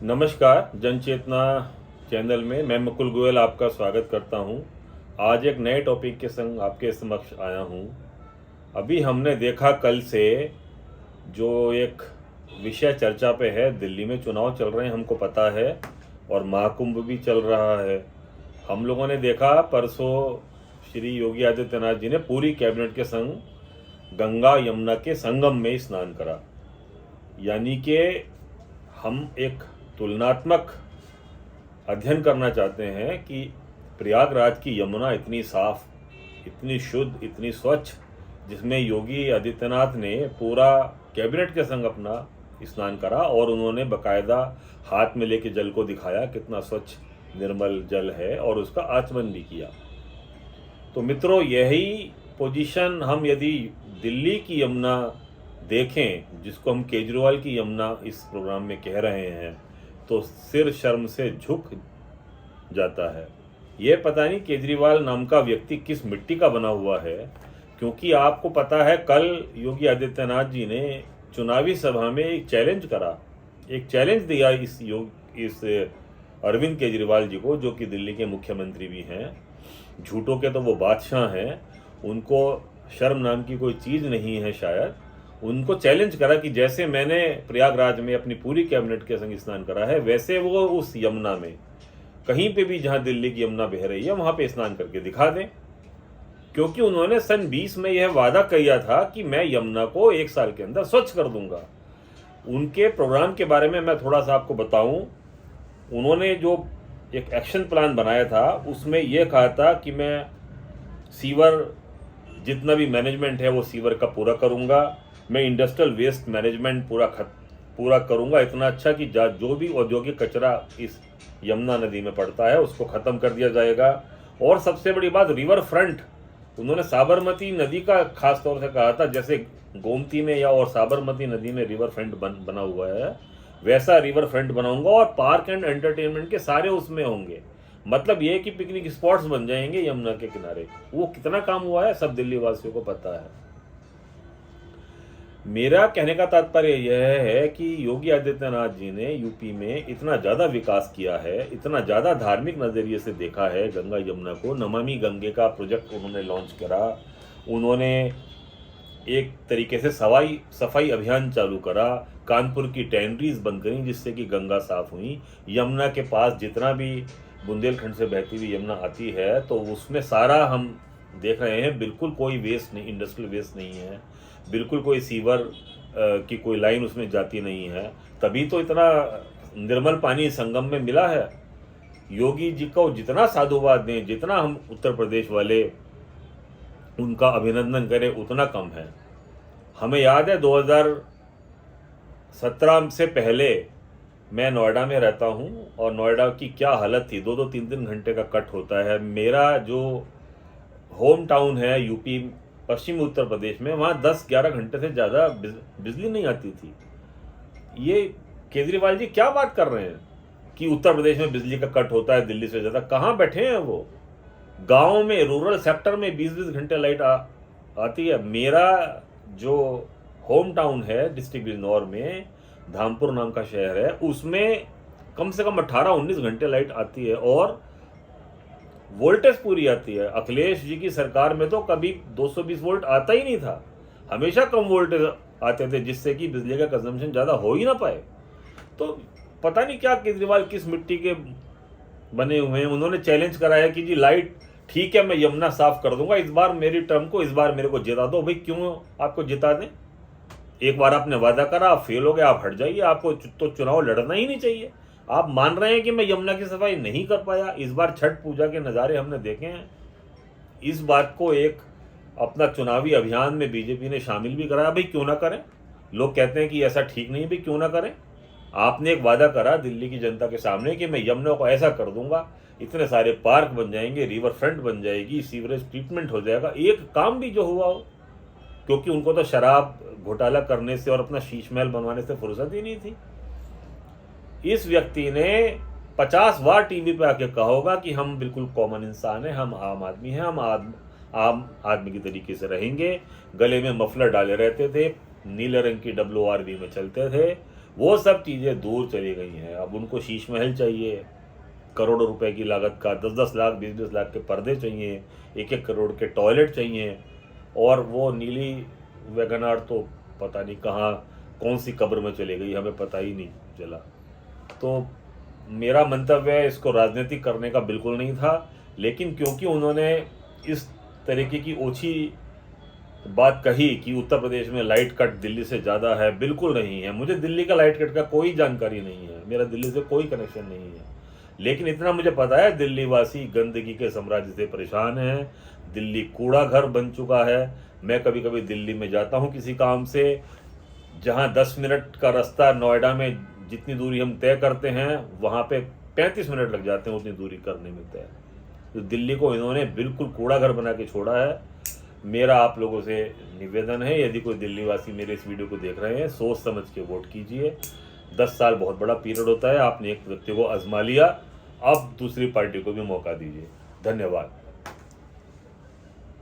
नमस्कार। जनचेतना चैनल में मैं मुकुल गोयल आपका स्वागत करता हूं। आज एक नए टॉपिक के संग आपके समक्ष आया हूं। अभी हमने देखा कल से जो एक विषय चर्चा पे है, दिल्ली में चुनाव चल रहे हैं, हमको पता है, और महाकुंभ भी चल रहा है। हम लोगों ने देखा परसों श्री योगी आदित्यनाथ जी ने पूरी कैबिनेट के संग गंगा यमुना के संगम में स्नान करा। यानी कि हम एक तुलनात्मक अध्ययन करना चाहते हैं कि प्रयागराज की यमुना इतनी साफ, इतनी शुद्ध, इतनी स्वच्छ, जिसमें योगी आदित्यनाथ ने पूरा कैबिनेट के संग अपना स्नान करा और उन्होंने बकायदा हाथ में लेके जल को दिखाया कितना स्वच्छ निर्मल जल है और उसका आचमन भी किया। तो मित्रों, यही पोजीशन हम यदि दिल्ली की यमुना देखें, जिसको हम केजरीवाल की यमुना इस प्रोग्राम में कह रहे हैं, तो सिर शर्म से झुक जाता है। ये पता नहीं केजरीवाल नाम का व्यक्ति किस मिट्टी का बना हुआ है, क्योंकि आपको पता है कल योगी आदित्यनाथ जी ने चुनावी सभा में एक चैलेंज दिया इस अरविंद केजरीवाल जी को, जो कि दिल्ली के मुख्यमंत्री भी हैं। झूठों के तो वो बादशाह हैं, उनको शर्म नाम की कोई चीज़ नहीं है शायद। उनको चैलेंज करा कि जैसे मैंने प्रयागराज में अपनी पूरी कैबिनेट के संग स्नान करा है, वैसे वो उस यमुना में कहीं पे भी जहां दिल्ली की यमुना बह रही है वहां पे स्नान करके दिखा दें। क्योंकि उन्होंने सन 20 में यह वादा किया था कि मैं यमुना को 1 साल के अंदर स्वच्छ कर दूंगा। उनके प्रोग्राम के बारे में मैं थोड़ा सा आपको बताऊं। उन्होंने जो एक एक्शन प्लान बनाया था उसमें यह कहा था कि मैं सीवर, जितना भी मैनेजमेंट है वो सीवर का पूरा करूंगा, मैं इंडस्ट्रियल वेस्ट मैनेजमेंट पूरा करूंगा इतना अच्छा कि जो भी औद्योगिक कचरा इस यमुना नदी में पड़ता है उसको ख़त्म कर दिया जाएगा। और सबसे बड़ी बात, रिवर फ्रंट, उन्होंने साबरमती नदी का खास तौर से कहा था, जैसे गोमती में या और साबरमती नदी में रिवर फ्रंट बना हुआ है, वैसा रिवर फ्रंट बनाऊंगा और पार्क एंड एंटरटेनमेंट के सारे उसमें होंगे। मतलब ये कि पिकनिक स्पॉट्स बन जाएंगे यमुना के किनारे। वो कितना काम हुआ है सब दिल्ली वासियों को पता है। मेरा कहने का तात्पर्य यह है कि योगी आदित्यनाथ जी ने यूपी में इतना ज़्यादा विकास किया है, इतना ज़्यादा धार्मिक नज़रिए से देखा है गंगा यमुना को। नमामि गंगे का प्रोजेक्ट उन्होंने लॉन्च करा, उन्होंने एक तरीके से सफाई अभियान चालू करा, कानपुर की टैनरीज बंद करी जिससे कि गंगा साफ हुई। यमुना के पास जितना भी बुंदेलखंड से बहती हुई यमुना आती है तो उसमें सारा हम देख रहे हैं बिल्कुल कोई वेस्ट नहीं, इंडस्ट्रियल वेस्ट नहीं है, बिल्कुल कोई सीवर की कोई लाइन उसमें जाती नहीं है। तभी तो इतना निर्मल पानी संगम में मिला है। योगी जी को जितना साधुवाद दें, जितना हम उत्तर प्रदेश वाले उनका अभिनंदन करें, उतना कम है। हमें याद है 2017 से पहले मैं नोएडा में रहता हूँ और नोएडा की क्या हालत थी। 2-2, 3-3 घंटे का कट होता है। मेरा जो होम टाउन है यूपी पश्चिमी उत्तर प्रदेश में, वहाँ 10-11 घंटे से ज़्यादा बिजली नहीं आती थी। ये केजरीवाल जी क्या बात कर रहे हैं कि उत्तर प्रदेश में बिजली का कट होता है दिल्ली से ज़्यादा? कहाँ बैठे हैं वो? गाँव में, रूरल सेक्टर में 20-20 घंटे लाइट आती है। मेरा जो होम टाउन है डिस्ट्रिक्ट बिजनौर में, धामपुर नाम का शहर है, उसमें कम से कम 18-19 घंटे लाइट आती है और वोल्टेज पूरी आती है। अखिलेश जी की सरकार में तो कभी 220 वोल्ट आता ही नहीं था, हमेशा कम वोल्टेज आते थे जिससे कि बिजली का कंजम्पशन ज़्यादा हो ही ना पाए। तो पता नहीं क्या केजरीवाल किस मिट्टी के बने हुए हैं। उन्होंने चैलेंज कराया कि जी लाइट ठीक है, मैं यमुना साफ कर दूंगा, इस बार मेरी टर्म को, इस बार मेरे को जिता दो। भाई क्यों आपको जिता दें? एक बार आपने वादा करा, आप फेल हो गए, आप हट जाइए। आपको तो चुनाव लड़ना ही नहीं चाहिए। आप मान रहे हैं कि मैं यमुना की सफाई नहीं कर पाया। इस बार छठ पूजा के नज़ारे हमने देखे हैं। इस बात को एक अपना चुनावी अभियान में बीजेपी ने शामिल भी कराया। भाई क्यों ना करें? लोग कहते हैं कि ऐसा ठीक नहीं, भाई क्यों ना करें? आपने एक वादा करा दिल्ली की जनता के सामने कि मैं यमुना को ऐसा कर दूंगा, इतने सारे पार्क बन जाएंगे, रिवर फ्रंट बन जाएगी, सीवरेज ट्रीटमेंट हो जाएगा। एक काम भी जो हुआ हो, क्योंकि उनको तो शराब घोटाला करने से और अपना शीश महल बनवाने से फुर्सत ही नहीं थी। इस व्यक्ति ने 50 बार टीवी पे आके कहा होगा कि हम बिल्कुल कॉमन इंसान हैं, हम आम आदमी हैं, हम आम आदमी की तरीके से रहेंगे। गले में मफलर डाले रहते थे, नीले रंग की WRV में चलते थे, वो सब चीज़ें दूर चली गई हैं। अब उनको शीश महल चाहिए, करोड़ों रुपए की लागत का, 10-10 लाख 20-20 लाख के पर्दे चाहिए, 1-1 करोड़ के टॉयलेट चाहिए, और वो नीली वैगनार तो पता नहीं कहाँ कौन सी कब्र में चली गई, हमें पता ही नहीं चला। तो मेरा मंतव्य है, इसको राजनीतिक करने का बिल्कुल नहीं था, लेकिन क्योंकि उन्होंने इस तरीके की ओछी बात कही कि उत्तर प्रदेश में लाइट कट दिल्ली से ज़्यादा है, बिल्कुल नहीं है। मुझे दिल्ली का लाइट कट का कोई जानकारी नहीं है, मेरा दिल्ली से कोई कनेक्शन नहीं है, लेकिन इतना मुझे पता है दिल्ली वासी गंदगी के साम्राज्य से परेशान हैं। दिल्ली कूड़ा घर बन चुका है। मैं कभी कभी दिल्ली में जाता हूँ किसी काम से, जहाँ 10 मिनट का रास्ता नोएडा में जितनी दूरी हम तय करते हैं, वहाँ पे 35 मिनट लग जाते हैं उतनी दूरी करने में तय। तो दिल्ली को इन्होंने बिल्कुल कूड़ा घर बना के छोड़ा है। मेरा आप लोगों से निवेदन है, यदि कोई दिल्ली वासी मेरे इस वीडियो को देख रहे हैं, सोच समझ के वोट कीजिए। 10 साल बहुत बड़ा पीरियड होता है, आपने एक व्यक्ति को आजमा लिया, अब दूसरी पार्टी को भी मौका दीजिए। धन्यवाद।